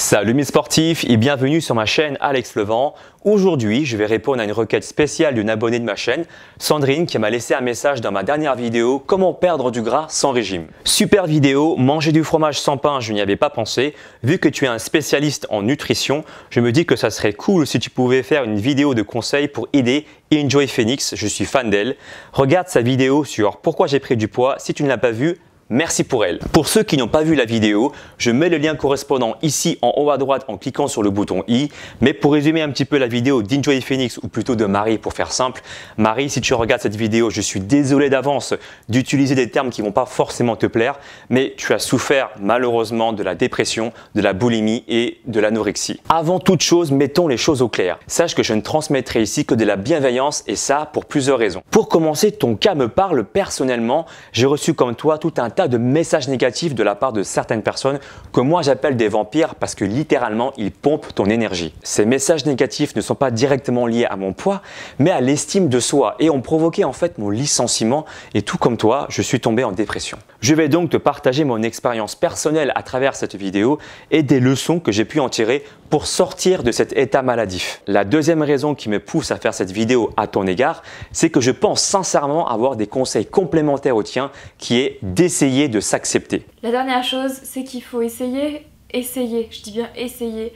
Salut mes sportifs et bienvenue sur ma chaîne Alex Levent. Aujourd'hui, je vais répondre à une requête spéciale d'une abonnée de ma chaîne, Sandrine, qui m'a laissé un message dans ma dernière vidéo « Comment perdre du gras sans régime ». Super vidéo, manger du fromage sans pain, je n'y avais pas pensé. Vu que tu es un spécialiste en nutrition, je me dis que ça serait cool si tu pouvais faire une vidéo de conseils pour aider Enjoy Phoenix, je suis fan d'elle. Regarde sa vidéo sur « Pourquoi j'ai pris du poids ». Si tu ne l'as pas vue, merci pour elle. Pour ceux qui n'ont pas vu la vidéo, je mets le lien correspondant ici en haut à droite en cliquant sur le bouton i. Mais pour résumer un petit peu la vidéo d'Enjoy Phoenix, ou plutôt de Marie pour faire simple. Marie, si tu regardes cette vidéo, je suis désolé d'avance d'utiliser des termes qui ne vont pas forcément te plaire, mais tu as souffert malheureusement de la dépression, de la boulimie et de l'anorexie. Avant toute chose, mettons les choses au clair. Sache que je ne transmettrai ici que de la bienveillance et ça pour plusieurs raisons. Pour commencer, ton cas me parle personnellement. J'ai reçu comme toi tout un tas de messages négatifs de la part de certaines personnes que moi j'appelle des vampires parce que littéralement ils pompent ton énergie. Ces messages négatifs ne sont pas directement liés à mon poids mais à l'estime de soi et ont provoqué en fait mon licenciement et tout comme toi, je suis tombé en dépression. Je vais donc te partager mon expérience personnelle à travers cette vidéo et des leçons que j'ai pu en tirer pour sortir de cet état maladif. La deuxième raison qui me pousse à faire cette vidéo à ton égard, c'est que je pense sincèrement avoir des conseils complémentaires au tien qui est d'essayer de s'accepter. La dernière chose, c'est qu'il faut essayer, je dis bien essayer,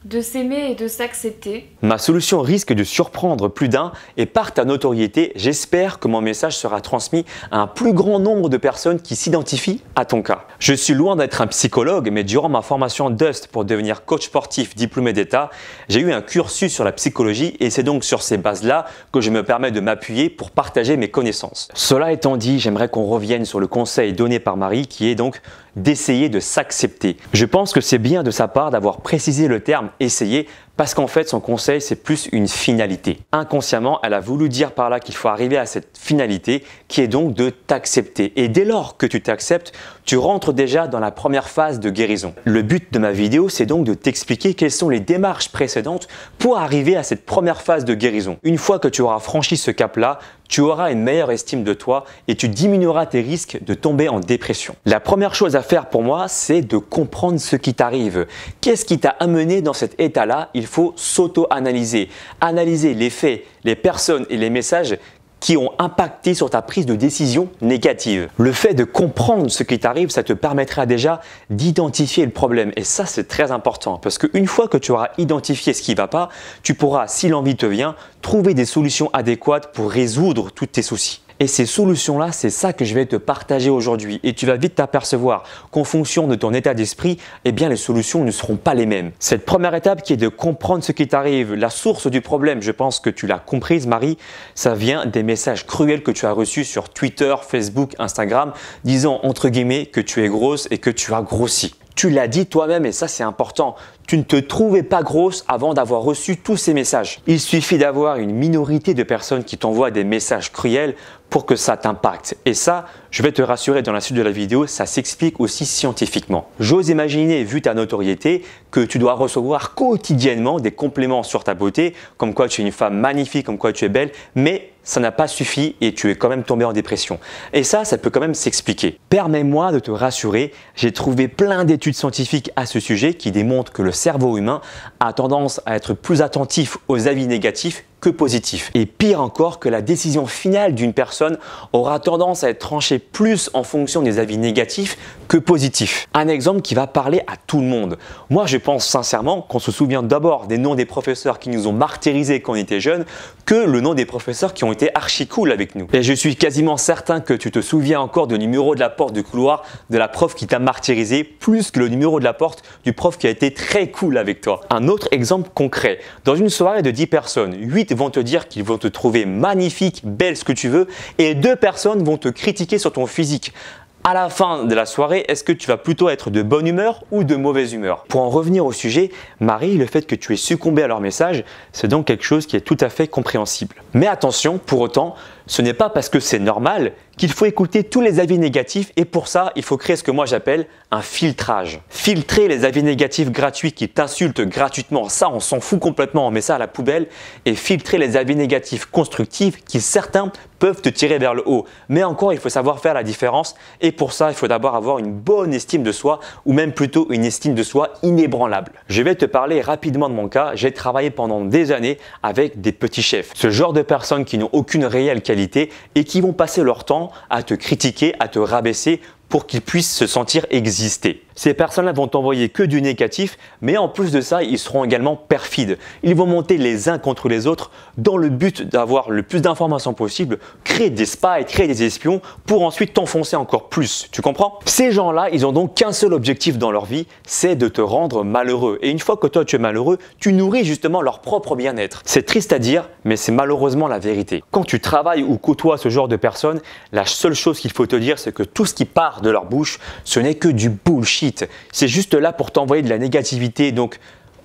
de s'aimer et de s'accepter. Ma solution risque de surprendre plus d'un et par ta notoriété, j'espère que mon message sera transmis à un plus grand nombre de personnes qui s'identifient à ton cas. Je suis loin d'être un psychologue, mais durant ma formation DUST pour devenir coach sportif diplômé d'État, j'ai eu un cursus sur la psychologie et c'est donc sur ces bases-là que je me permets de m'appuyer pour partager mes connaissances. Cela étant dit, j'aimerais qu'on revienne sur le conseil donné par Marie qui est donc d'essayer de s'accepter. Je pense que c'est bien de sa part d'avoir précisé le terme « essayer » parce qu'en fait, son conseil, c'est plus une finalité. Inconsciemment, elle a voulu dire par là qu'il faut arriver à cette finalité qui est donc de t'accepter. Et dès lors que tu t'acceptes, tu rentres déjà dans la première phase de guérison. Le but de ma vidéo, c'est donc de t'expliquer quelles sont les démarches précédentes pour arriver à cette première phase de guérison. Une fois que tu auras franchi ce cap-là, tu auras une meilleure estime de toi et tu diminueras tes risques de tomber en dépression. La première chose à faire pour moi, c'est de comprendre ce qui t'arrive. Qu'est-ce qui t'a amené dans cet état-là? Il faut s'auto-analyser. Analyser les faits, les personnes et les messages qui ont impacté sur ta prise de décision négative. Le fait de comprendre ce qui t'arrive, ça te permettra déjà d'identifier le problème. Et ça, c'est très important parce qu'une fois que tu auras identifié ce qui ne va pas, tu pourras, si l'envie te vient, trouver des solutions adéquates pour résoudre tous tes soucis. Et ces solutions-là, c'est ça que je vais te partager aujourd'hui. Et tu vas vite t'apercevoir qu'en fonction de ton état d'esprit, eh bien les solutions ne seront pas les mêmes. Cette première étape qui est de comprendre ce qui t'arrive, la source du problème, je pense que tu l'as comprise Marie, ça vient des messages cruels que tu as reçus sur Twitter, Facebook, Instagram, disant entre guillemets que tu es grosse et que tu as grossi. Tu l'as dit toi-même et ça c'est important. Tu ne te trouvais pas grosse avant d'avoir reçu tous ces messages. Il suffit d'avoir une minorité de personnes qui t'envoient des messages cruels pour que ça t'impacte. Et ça, je vais te rassurer dans la suite de la vidéo, ça s'explique aussi scientifiquement. J'ose imaginer, vu ta notoriété, que tu dois recevoir quotidiennement des compliments sur ta beauté, comme quoi tu es une femme magnifique, comme quoi tu es belle, mais ça n'a pas suffi et tu es quand même tombé en dépression. Et ça peut quand même s'expliquer. Permets-moi de te rassurer, j'ai trouvé plein d'études scientifiques à ce sujet qui démontrent que le cerveau humain a tendance à être plus attentif aux avis négatifs que positifs. Et pire encore, que la décision finale d'une personne aura tendance à être tranchée plus en fonction des avis négatifs que positifs. Un exemple qui va parler à tout le monde. Moi, je pense sincèrement qu'on se souvient d'abord des noms des professeurs qui nous ont martyrisés quand on était jeunes que le nom des professeurs qui ont été archi cool avec nous. Et je suis quasiment certain que tu te souviens encore du numéro de la porte du couloir de la prof qui t'a martyrisé plus que le numéro de la porte du prof qui a été très cool avec toi. Un autre exemple concret. Dans une soirée de 10 personnes, 8 vont te dire qu'ils vont te trouver magnifique, belle, ce que tu veux, et 2 personnes vont te critiquer sur ton physique. À la fin de la soirée, est-ce que tu vas plutôt être de bonne humeur ou de mauvaise humeur? Pour en revenir au sujet, Marie, le fait que tu aies succombé à leur message, c'est donc quelque chose qui est tout à fait compréhensible. Mais attention, pour autant, Ce n'est pas parce que c'est normal qu'il faut écouter tous les avis négatifs et pour ça, il faut créer ce que moi j'appelle un filtrage. Filtrer les avis négatifs gratuits qui t'insultent gratuitement, ça on s'en fout complètement, on met ça à la poubelle et filtrer les avis négatifs constructifs qui certains peuvent te tirer vers le haut. Mais encore, il faut savoir faire la différence et pour ça, il faut d'abord avoir une bonne estime de soi ou même plutôt une estime de soi inébranlable. Je vais te parler rapidement de mon cas. J'ai travaillé pendant des années avec des petits chefs. Ce genre de personnes qui n'ont aucune réelle qualité et qui vont passer leur temps à te critiquer, à te rabaisser pour qu'ils puissent se sentir exister. Ces personnes-là vont t'envoyer que du négatif, mais en plus de ça, ils seront également perfides. Ils vont monter les uns contre les autres dans le but d'avoir le plus d'informations possible, créer des spies, créer des espions pour ensuite t'enfoncer encore plus. Tu comprends? Ces gens-là, ils ont donc qu'un seul objectif dans leur vie, c'est de te rendre malheureux. Et une fois que toi tu es malheureux, tu nourris justement leur propre bien-être. C'est triste à dire, mais c'est malheureusement la vérité. Quand tu travailles ou côtoies ce genre de personnes, la seule chose qu'il faut te dire, c'est que tout ce qui part de leur bouche, ce n'est que du bullshit. C'est juste là pour t'envoyer de la négativité. Donc,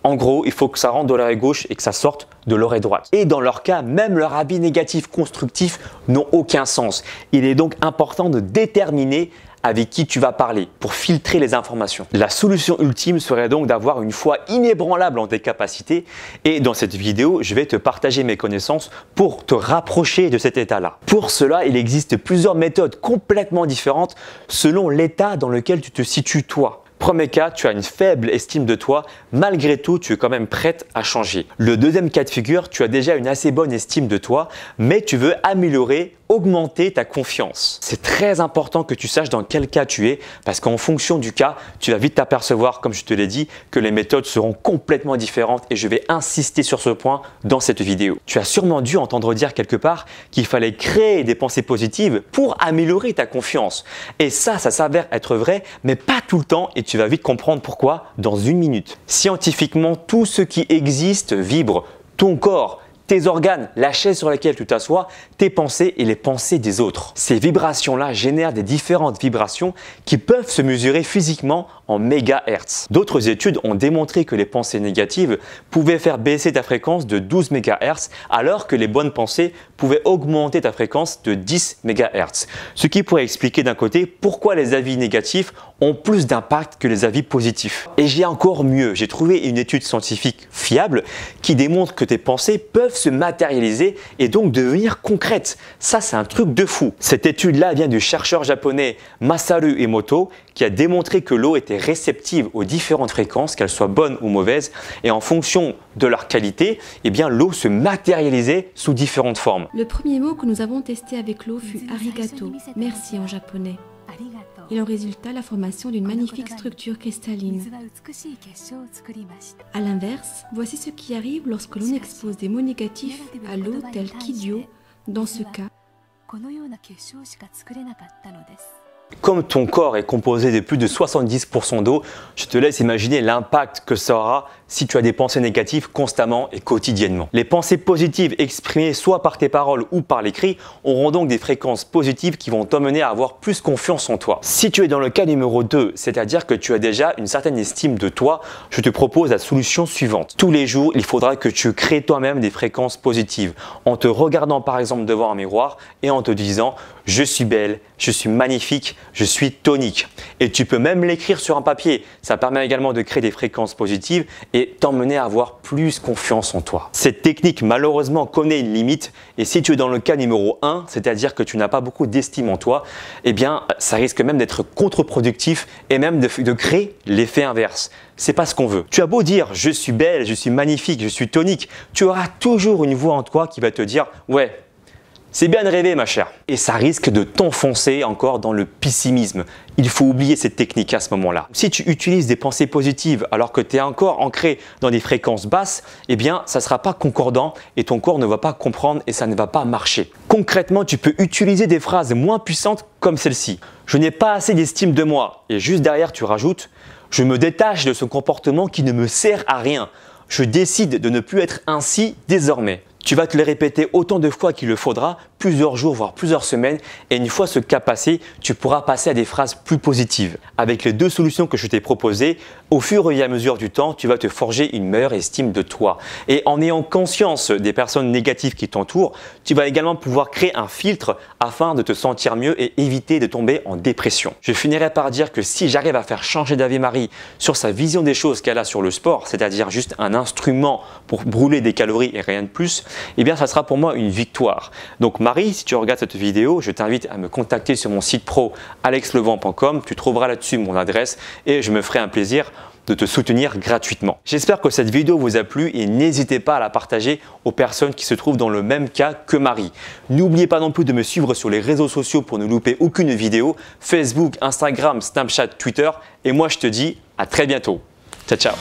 en gros, il faut que ça rentre de l'oreille gauche et que ça sorte de l'oreille droite. Et dans leur cas, même leurs avis négatifs constructifs n'ont aucun sens. Il est donc important de déterminer avec qui tu vas parler pour filtrer les informations. La solution ultime serait donc d'avoir une foi inébranlable en tes capacités et dans cette vidéo, je vais te partager mes connaissances pour te rapprocher de cet état-là. Pour cela, il existe plusieurs méthodes complètement différentes selon l'état dans lequel tu te situes toi. Premier cas, tu as une faible estime de toi, malgré tout, tu es quand même prête à changer. Le deuxième cas de figure, tu as déjà une assez bonne estime de toi, mais tu veux améliorer, augmenter ta confiance. C'est très important que tu saches dans quel cas tu es, parce qu'en fonction du cas, tu vas vite t'apercevoir, comme je te l'ai dit, que les méthodes seront complètement différentes et je vais insister sur ce point dans cette vidéo. Tu as sûrement dû entendre dire quelque part qu'il fallait créer des pensées positives pour améliorer ta confiance. Et ça s'avère être vrai, mais pas tout le temps et tu vas vite comprendre pourquoi dans une minute. Scientifiquement, tout ce qui existe vibre. Ton corps, tes organes, la chaise sur laquelle tu t'assois, tes pensées et les pensées des autres. Ces vibrations-là génèrent des différentes vibrations qui peuvent se mesurer physiquement en mégahertz. D'autres études ont démontré que les pensées négatives pouvaient faire baisser ta fréquence de 12 MHz alors que les bonnes pensées pouvaient augmenter ta fréquence de 10 MHz. Ce qui pourrait expliquer d'un côté pourquoi les avis négatifs ont plus d'impact que les avis positifs. Et j'ai encore mieux, j'ai trouvé une étude scientifique fiable qui démontre que tes pensées peuvent se matérialiser et donc devenir concrètes. Ça, c'est un truc de fou. Cette étude-là vient du chercheur japonais Masaru Emoto qui a démontré que l'eau était réceptive aux différentes fréquences, qu'elles soient bonnes ou mauvaises, et en fonction de leur qualité, eh bien l'eau se matérialisait sous différentes formes. Le premier mot que nous avons testé avec l'eau fut arigato, merci en japonais. Il en résulta la formation d'une magnifique structure cristalline. A l'inverse, voici ce qui arrive lorsque l'on expose des mots négatifs à l'eau tels qu'idiot, dans ce cas. Comme ton corps est composé de plus de 70% d'eau, je te laisse imaginer l'impact que ça aura si tu as des pensées négatives constamment et quotidiennement. Les pensées positives exprimées soit par tes paroles ou par l'écrit auront donc des fréquences positives qui vont t'emmener à avoir plus confiance en toi. Si tu es dans le cas numéro 2, c'est-à-dire que tu as déjà une certaine estime de toi, je te propose la solution suivante. Tous les jours, il faudra que tu crées toi-même des fréquences positives en te regardant par exemple devant un miroir et en te disant « Je suis belle, je suis magnifique, je suis tonique ». Et tu peux même l'écrire sur un papier. Ça permet également de créer des fréquences positives et t'emmener à avoir plus confiance en toi. Cette technique malheureusement connaît une limite et si tu es dans le cas numéro 1, c'est-à-dire que tu n'as pas beaucoup d'estime en toi, eh bien ça risque même d'être contre-productif et même de créer l'effet inverse. C'est pas ce qu'on veut. Tu as beau dire je suis belle, je suis magnifique, je suis tonique, tu auras toujours une voix en toi qui va te dire ouais, c'est bien de rêver ma chère. Et ça risque de t'enfoncer encore dans le pessimisme. Il faut oublier cette technique à ce moment-là. Si tu utilises des pensées positives alors que tu es encore ancré dans des fréquences basses, eh bien ça ne sera pas concordant et ton corps ne va pas comprendre et ça ne va pas marcher. Concrètement, tu peux utiliser des phrases moins puissantes comme celle-ci. Je n'ai pas assez d'estime de moi. Et juste derrière, tu rajoutes « Je me détache de ce comportement qui ne me sert à rien. Je décide de ne plus être ainsi désormais. » Tu vas te les répéter autant de fois qu'il le faudra, plusieurs jours, voire plusieurs semaines, et une fois ce cap passé, tu pourras passer à des phrases plus positives. Avec les 2 solutions que je t'ai proposées, au fur et à mesure du temps, tu vas te forger une meilleure estime de toi. Et en ayant conscience des personnes négatives qui t'entourent, tu vas également pouvoir créer un filtre afin de te sentir mieux et éviter de tomber en dépression. Je finirai par dire que si j'arrive à faire changer d'avis Marie sur sa vision des choses qu'elle a sur le sport, c'est-à-dire juste un instrument pour brûler des calories et rien de plus, eh bien ça sera pour moi une victoire. Donc Marie, si tu regardes cette vidéo, je t'invite à me contacter sur mon site pro alexlevent.com, tu trouveras là-dessus mon adresse et je me ferai un plaisir de te soutenir gratuitement. J'espère que cette vidéo vous a plu et n'hésitez pas à la partager aux personnes qui se trouvent dans le même cas que Marie. N'oubliez pas non plus de me suivre sur les réseaux sociaux pour ne louper aucune vidéo, Facebook, Instagram, Snapchat, Twitter et moi je te dis à très bientôt. Ciao ciao.